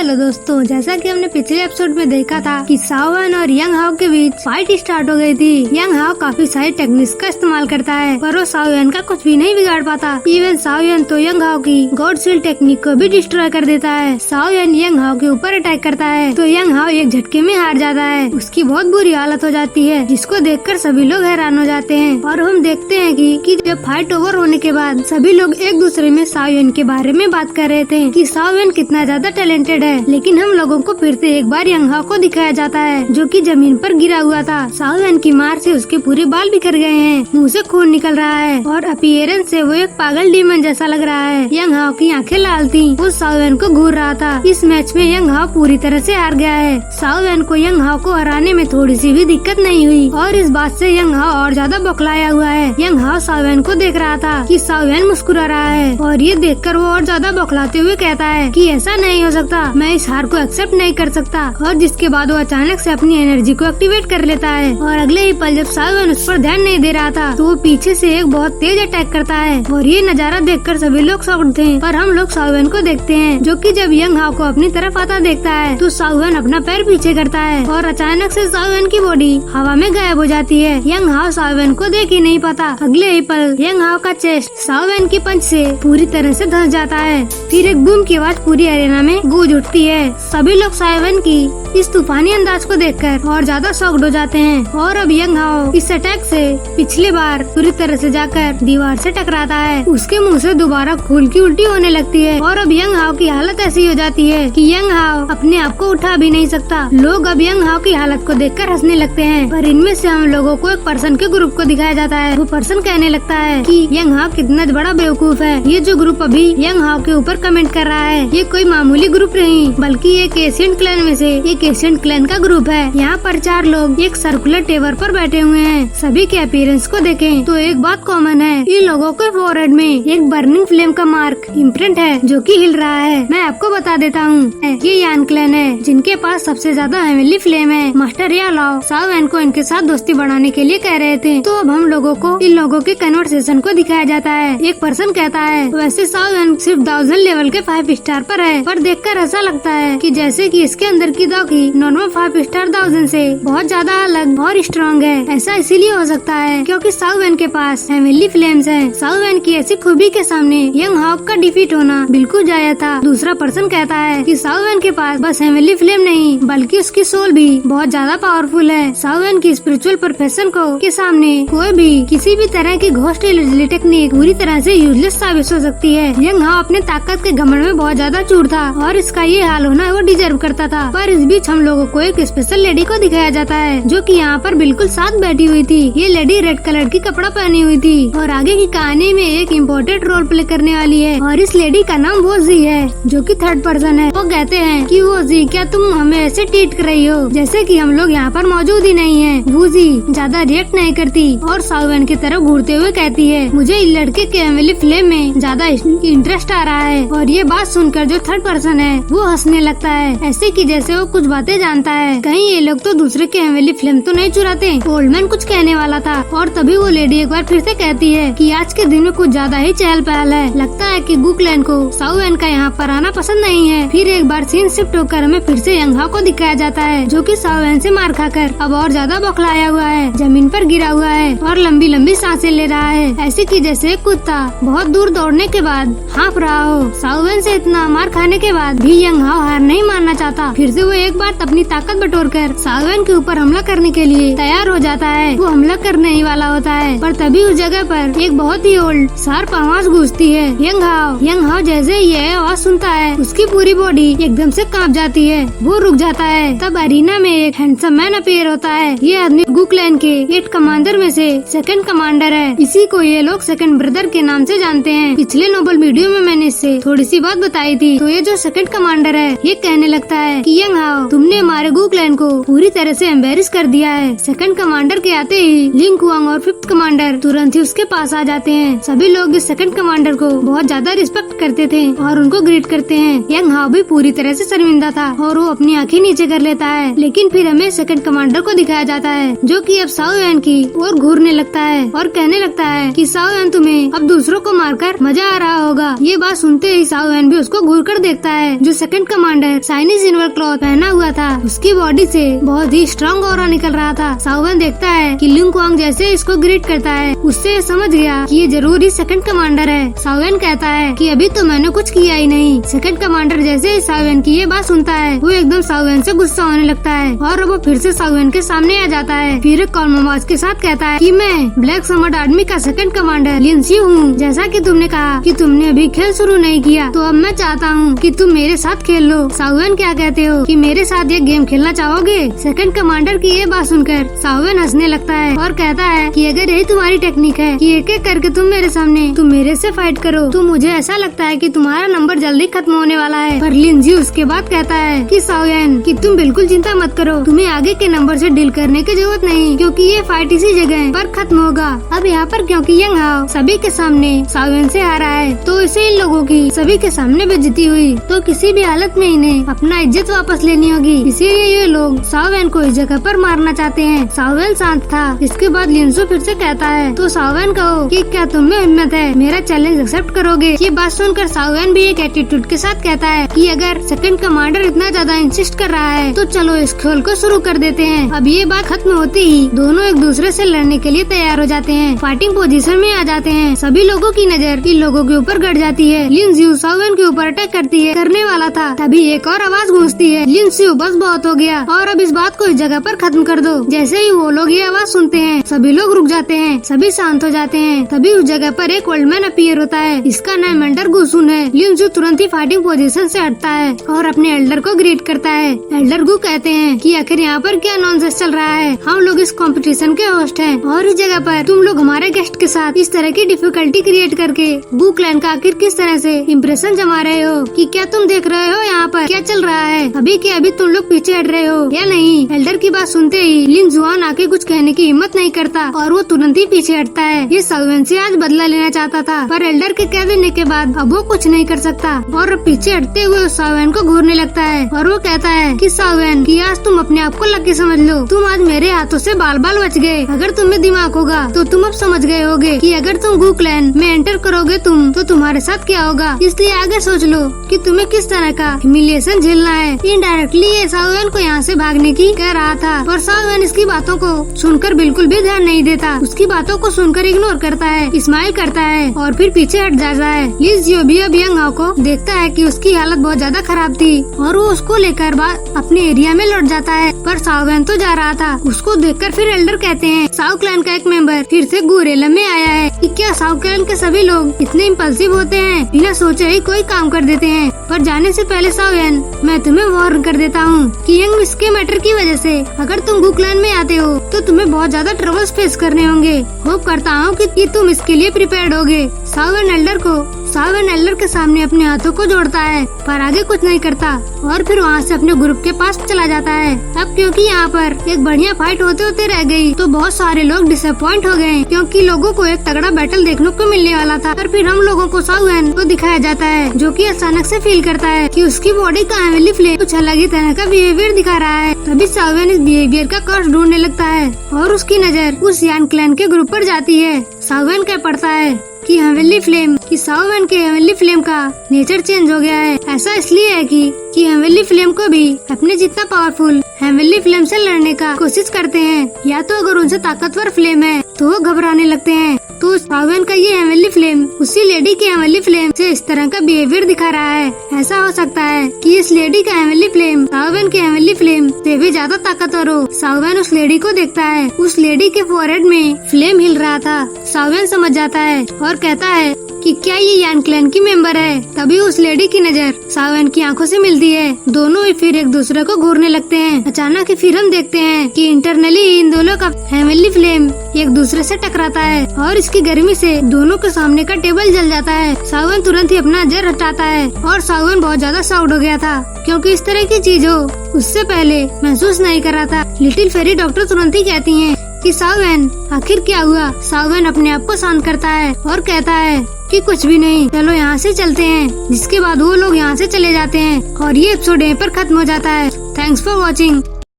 Hello दोस्तों, जैसा कि हमने पिछले एपिसोड में देखा था कि सावन और यंग हाओ के बीच फाइट स्टार्ट हो गई थी। यंग हाओ काफी सारी टेक्निक्स का इस्तेमाल करता है पर वो साओयन का कुछ भी नहीं बिगाड़ पाता। इवन साओयन तो यंग हाओ की गॉड शील्ड टेक्निक को भी डिस्ट्रॉय कर देता है। साओयन यंग हाओ के ऊपर अटैक करता है तो यंग हाओ एक झटके में हार जाता है। उसकी बहुत बुरी हालत हो जाती है जिसको देखकर सभी लोग हैरान हो जाते हैं। और हम देखते हैं कि जब फाइट ओवर होने के बाद सभी लोग एक दूसरे में साओयन के बारे में बात कर रहे थे कि साओयन कितना ज्यादा टैलेंटेड है। लेकिन हम लोगों को फिर से एक बार यंग हाओ को दिखाया जाता है जो कि जमीन पर गिरा हुआ था। साओयन की मार से उसके पूरे बाल बिखर गए हैं, मुंह से खून निकल रहा है और अपीयरेंस से वो एक पागल डीमन जैसा लग रहा है। यंग हाओ की आंखें लाल थी, वो साओयन को घूर रहा था। इस मैच में यंग हाओ पूरी तरह से हार गया है। साओयन को यंग हाओ को हराने में थोड़ी सी भी दिक्कत नहीं हुई और इस बात से यंग हाओ और ज्यादा बौखलाया हुआ है। यंग हाओ साओयन को देख रहा था कि साओयन मुस्कुरा रहा है और ये देखकर वो और ज्यादा बौखलाते हुए कहता है कि ऐसा नहीं हो सकता, मैं इस हार को एक्सेप्ट नहीं कर सकता। और जिसके बाद वो अचानक से अपनी एनर्जी को एक्टिवेट कर लेता है और अगले ही पल जब साओयन उस पर ध्यान नहीं दे रहा था तो वो पीछे से एक बहुत तेज अटैक करता है। और ये नजारा देखकर सभी लोग शॉक्ड थे पर हम लोग साओयन को देखते हैं जो कि जब यंग हाओ को अपनी तरफ आता देखता है तो साओयन अपना पैर पीछे करता है और अचानक से साओयन की बॉडी हवा में गायब हो जाती है। यंग हाओ साओयन को देख ही नहीं पाता। अगले ही पल यंग हाओ का चेस्ट साओयन की पंच से पूरी तरह से धंस जाता है। फिर एक बूम की आवाज पूरी एरिना में गूंज उठती है। सभी लोग साओयन की इस तूफानी अंदाज को देखकर और ज्यादा शॉक्ड हो जाते हैं। और अब यंग हाओ इस अटैक से पिछली बार पूरी तरह से जाकर दीवार से टकराता है। उसके मुंह से दोबारा खून की उल्टी होने लगती है और अब यंग हाओ की हालत ऐसी हो जाती है कि यंग हाओ अपने आप को उठा भी नहीं सकता। लोग अब यंग हाओ की हालत को देखकर हंसने लगते हैं पर इनमें से हम लोगों को एक पर्सन के ग्रुप को दिखाया जाता है। वो पर्सन कहने लगता है कि यंग हाओ कितना बड़ा बेवकूफ है। ये जो ग्रुप अभी यंग हाओ के ऊपर कमेंट कर रहा है ये कोई मामूली ग्रुप नहीं बल्कि एक एशियन क्लैन में से एक एशियन क्लैन का ग्रुप है। यहाँ पर 4 लोग एक सर्कुलर टेबल पर बैठे हुए हैं। सभी के अपीयरेंस को देखें तो एक बात कॉमन है, इन लोगों के फोरहेड में एक बर्निंग फ्लेम का मार्क इम्प्रिंट है जो कि हिल रहा है। मैं आपको बता देता हूँ ये यान क्लैन है जिनके पास सबसे ज्यादा हेवनली फ्लेम है। मास्टर या लाओ साओयन को इनके साथ दोस्ती बढ़ाने के लिए कह रहे थे तो अब हम लोगों को इन लोगों के कन्वर्सेशन को दिखाया जाता है। एक पर्सन कहता है वैसे साओयन सिर्फ 1000 लेवल के 5 स्टार पर है पर देखकर ऐसा लगता है कि जैसे कि इसके अंदर की दागी नॉर्मल 5 स्टार 1000 से बहुत ज्यादा अलग और स्ट्रॉन्ग है। ऐसा इसीलिए हो सकता है क्योंकि साओयन के पास हेवनली फ्लेम्स है। साओयन की ऐसी खूबी के सामने यंग हाओ का डिफीट होना बिल्कुल जायज था। दूसरा पर्सन कहता है कि साओयन के पास बस हेवनली फ्लेम नहीं बल्कि उसकी सोल भी बहुत ज्यादा पावरफुल है। साओयन की स्पिरिचुअल प्रोफेशन को के सामने कोई भी किसी भी तरह की घोस्ट टेक्निक पूरी तरह से यूजलेस साबित हो सकती है। यंग हाओ अपने ताकत के घमंड में बहुत ज्यादा चूर था और इसका ये हाल होना वो डिजर्व करता था। पर इस बीच हम लोगों को एक स्पेशल लेडी को दिखाया जाता है जो कि यहाँ पर बिल्कुल साथ बैठी हुई थी। ये लेडी रेड कलर की कपड़ा पहनी हुई थी और आगे की कहानी में एक इम्पोर्टेंट रोल प्ले करने वाली है। और इस लेडी का नाम वोजी है जो कि थर्ड पर्सन है। वो कहते हैं कि वोजी क्या तुम हमें ऐसे ट्रीट कर रही हो जैसे कि हम लोग यहाँ पर मौजूद ही नहीं है। वोजी ज्यादा रिएक्ट नहीं करती और साओयन की तरफ घूरते हुए कहती है मुझे इस लड़के के हेवनली फ्लेम में ज्यादा इंटरेस्ट आ रहा है। और ये बात सुनकर जो थर्ड पर्सन है वो हंसने लगता है ऐसे कि जैसे वो कुछ बातें जानता है। कहीं ये लोग तो दूसरे के हेवनली फ्लेम तो नहीं चुराते। ओल्डमैन कुछ कहने वाला था और तभी वो लेडी एक बार फिर से कहती है कि आज के दिन में कुछ ज्यादा ही चहल पहल है। लगता है कि गु क्लैन को साओयन का यहाँ पर आना पसंद नहीं है। फिर एक बार सीन शिफ्ट होकर हमें फिर से यंग हाओ को दिखाया जाता है जो कि साओयन से मार खाकर अब और ज्यादा बौखलाया हुआ है, जमीन पर गिरा हुआ है और लंबी लंबी सांसें ले रहा है ऐसे कि जैसे एक कुत्ता बहुत दूर दौड़ने के बाद हाँफ रहा हो। साओयन से इतना मार खाने के बाद भी यंग हाओ हार नहीं मानना चाहता। फिर से वो एक बार अपनी ताकत बटोरकर साओयन के ऊपर हमला करने के लिए तैयार हो जाता है। वो हमला करने ही वाला होता है पर तभी उस जगह पर एक बहुत ही ओल्ड शार्प आवाज गूंजती है यंग हाओ जैसे ये आवाज सुनता है उसकी पूरी बॉडी एकदम से कांप जाती है। वो रुक जाता है। तब अरीना में एक हैंडसम मैन अपीयर होता है। ये आदमी गु क्लैन के 8 कमांडर में से सेकंड कमांडर है। इसी को ये लोग सेकंड ब्रदर के नाम से जानते हैं। पिछले नोबल वीडियो में मैंने इससे थोड़ी सी बात बताई थी। तो ये जो सेकंड कमांडर है ये कहने लगता है कि यंग हाओ तुमने हमारे गू क्लैन को पूरी तरह से एम्बेरस कर दिया है। सेकंड कमांडर के आते ही लिंग कुआंग और फिफ्थ कमांडर तुरंत ही उसके पास आ जाते हैं। सभी लोग इस सेकंड कमांडर को बहुत ज्यादा रिस्पेक्ट करते थे और उनको ग्रीट करते हैं। यंग हाओ भी पूरी तरह से शर्मिंदा था और वो अपनी आंखें नीचे कर लेता है। लेकिन फिर हमें सेकंड कमांडर को दिखाया जाता है जो कि अब साओ यान की ओर घूरने लगता है और कहने लगता है कि साओ यान तुम्हें अब दूसरों को मारकर मजा आ रहा होगा। ये बात सुनते ही साओ यान भी उसको घूर कर देखता है। जो second commander Chinese silver cloth पहना हुआ था उसकी बॉडी से बहुत ही स्ट्रॉन्ग ऑरा निकल रहा था। साओ यान देखता है कि लिंग कुआंग जैसे इसको ग्रीट करता है उससे समझ गया कि ये जरूर ही सेकंड कमांडर है। साओ यान कहता है कि अभी तो मैंने कुछ किया ही नहीं। सेकंड कमांडर जैसे ही साओ यान की ये बात सुनता है वो एकदम साओ यान से गुस्सा होने लगता है और वो फिर से साओ यान के सामने आ जाता है। फिर एक कॉल आवाज के साथ कहता है कि मैं ब्लैक समर आर्मी का सेकंड कमांडर लिन सी हूँ। जैसा कि तुमने कहा कि तुमने अभी खेल शुरू नहीं किया तो अब मैं चाहता हूँ कि तुम मेरे साथ खेल लो। साओ यान क्या कहते हो कि मेरे साथ ये गेम खेलना चाहोगे? सेकंड कमांडर की ये बात सुनकर साओ यान हंसने लगता है और कहता है कि अगर यही तुम्हारी टेक्निक है कि एक एक करके तुम मेरे से फाइट करो तो मुझे ऐसा लगता है कि तुम्हारा नंबर जल्दी खत्म होने वाला है। पर लिन जी उसके बाद कहता है कि साओ यान कि तुम बिल्कुल चिंता मत करो, तुम्हें आगे के नंबर से डील करने की जरूरत नहीं क्योंकि ये फाइट इसी जगह पर खत्म होगा। अब यहाँ पर क्योंकि यंग हाओ सभी के सामने साओ यान से हारा है तो इसे इन लोगों की सभी के सामने बेइज्जती हुई तो किसी भी हालत में इन्हें अपना इज्जत वापस लेनी होगी। इसीलिए ये लोग साओ यान को इस जगह पर मारना चाहते हैं। साओ यान शांत था। इसके बाद लिंसू फिर से कहता है तो साओ यान कहो कि क्या तुम में हिम्मत है, मेरा चैलेंज एक्सेप्ट करोगे? ये बात सुनकर साओ यान भी एक एटीट्यूड के साथ कहता है कि अगर सेकंड कमांडर इतना ज्यादा इंसिस्ट कर रहा है तो चलो इस खेल को शुरू कर देते हैं। अब ये बात खत्म होते ही दोनों एक दूसरे से लड़ने के लिए तैयार हो जाते हैं। फाइटिंग पोजीशन में आ जाते हैं। सभी लोगों की नजर इन लोगों के ऊपर गड़ जाती है। लिन ज्यू साओ यान के ऊपर अटैक करने वाला था तभी एक और आवाज गूंजती है, लिन ज्यू बस बहुत हो गया और अब इस बात को इस जगह पर खत्म कर दो। जैसे ही वो लोग ये आवाज सुनते हैं सभी लोग रुक जाते हैं, सभी शांत हो जाते हैं। तभी उस जगह पर एक ओल्ड मैन अपीयर होता है। इसका नाम एल्डर गुसुन है। लिन ज्यू तुरंत ही फाइटिंग पोजीशन से हटता है और अपने एल्डर को ग्रीट करता है। एल्डर गु कहते हैं कि आखिर यहाँ पर क्या नॉनसेंस चल रहा है, हम लोग इस कंपटीशन के होस्ट हैं और इस जगह पर तुम लोग हमारे गेस्ट के साथ इस तरह की डिफिकल्टी क्रिएट करके गु क्लैन का आखिर किस तरह से इम्प्रेशन जमा रहे हो कि क्या तुम देख रहे हो यहाँ पर क्या चल रहा है? अभी के अभी तुम लोग पीछे हट रहे हो या नहीं? एल्डर की बात सुनते ही लिन जुआन आके कुछ कहने की हिम्मत नहीं करता और वो तुरंत ही पीछे हटता है। ये साओ यान से आज बदला लेना चाहता था पर एल्डर के कह देने के बाद अब वो कुछ नहीं कर सकता और पीछे हटते हुए साओ यान को घूरने लगता है और वो कहता है कि साओ यान कि आज तुम अपने आप को लकी समझ लो, तुम आज मेरे हाथों से बाल बाल बच गए। अगर तुम्हें दिमाग होगा तो तुम अब समझ गए होगे कि अगर तुम गु क्लैन में एंटर करोगे तो तुम्हारे साथ क्या होगा। इसलिए आगे सोच लो कि तुम्हें किस तरह का ह्यूमिलिएशन झेलना है। इनडायरेक्टली ये साओ यान को यहाँ से भागने की कह रहा था पर साओ यान इसकी बातों को सुनकर बिल्कुल भी ध्यान नहीं देता। उसकी बातों को सुनकर इग्नोर करता है, स्माइल करता है और फिर पीछे हट जाता है। लिन ज्यू भी अब यंग हाओ को देखता है कि उसकी हालत बहुत ज्यादा खराब थी और वो उसको लेकर अपने एरिया में लौट जाता है पर साओ यान तो जा रहा था। उसको देखकर फिर एल्डर कहते हैं साओ क्लैन का एक मेंबर फिर से गुरेलम में आया है कि क्या साओ क्लैन के सभी लोग इतने इम्पल्सिव होते हैं, बिना सोचे ही कोई काम कर देते हैं। पर जाने से पहले साओ यान मैं तुम्हें वार्न कर देता हूँ कि यंग इसके मैटर की वजह से अगर तुम गु क्लैन में आते हो तो तुम्हें बहुत ज्यादा ट्रबल्स फेस करने होंगे। होप करता हूँ कि तुम इसके लिए प्रिपेयर्ड होगे। साओ यान एल्डर के सामने अपने हाथों को जोड़ता है पर आगे कुछ नहीं करता और फिर वहाँ से अपने ग्रुप के पास चला जाता है। अब क्योंकि यहाँ पर एक बढ़िया फाइट होते होते रह गई तो बहुत सारे लोग डिसअपॉइंट हो गए क्योंकि लोगों को एक तगड़ा बैटल देखने को मिलने वाला था। पर फिर हम लोगों को साओ यान को दिखाया जाता है जो कि अचानक से फील करता है कि उसकी बॉडी का हेवनली फ्लेम कुछ अलग ही तरह का बिहेवियर दिखा रहा है। तभी साओ यान इस बिहेवियर का कॉज ढूंढने लगता है और उसकी नजर उस यान क्लैन के ग्रुप पर जाती है। साओ यान कह पड़ता है कि साओ यान के हेवनली फ्लेम का नेचर चेंज हो गया है। ऐसा इसलिए है कि हेवनली फ्लेम को भी अपने जितना पावरफुल हेवनली फ्लेम से लड़ने का कोशिश करते हैं या तो अगर उनसे ताकतवर फ्लेम है तो वो घबराने लगते हैं। तो साओ यान का ये हेवनली फ्लेम उसी लेडी के हेवनली फ्लेम से इस तरह का बिहेवियर दिखा रहा है। ऐसा हो सकता है कि इस लेडी का हेवनली फ्लेम साओ यान के हेवनली फ्लेम से भी ज्यादा ताकतवर हो। साओ यान उस लेडी को देखता है, उस लेडी के फोरहेड में फ्लेम हिल रहा था। साओ यान समझ जाता है और कहता है कि क्या ये यान क्लैन की मेंबर है। तभी उस लेडी की नजर सावन की आंखों से मिलती है। दोनों ही फिर एक दूसरे को घूरने लगते हैं। अचानक ही फिर हम देखते हैं कि इंटरनली इन दोनों का फैमिली फ्लेम एक दूसरे से टकराता है और इसकी गर्मी से दोनों के सामने का टेबल जल जाता है। सावन तुरंत ही अपना जर हटाता है और सावन बहुत ज्यादा शॉक्ड हो गया था क्योंकि इस तरह की चीज हो उससे पहले महसूस नहीं कर रहा था। लिटिल फेरी डॉक्टर तुरंत ही कहती है कि सावन आखिर क्या हुआ। सावन अपने आप को शांत करता है और कहता है कि कुछ भी नहीं, चलो यहाँ से चलते हैं। जिसके बाद वो लोग यहाँ से चले जाते हैं और ये एपिसोड यहीं पर खत्म हो जाता है। Thanks for watching.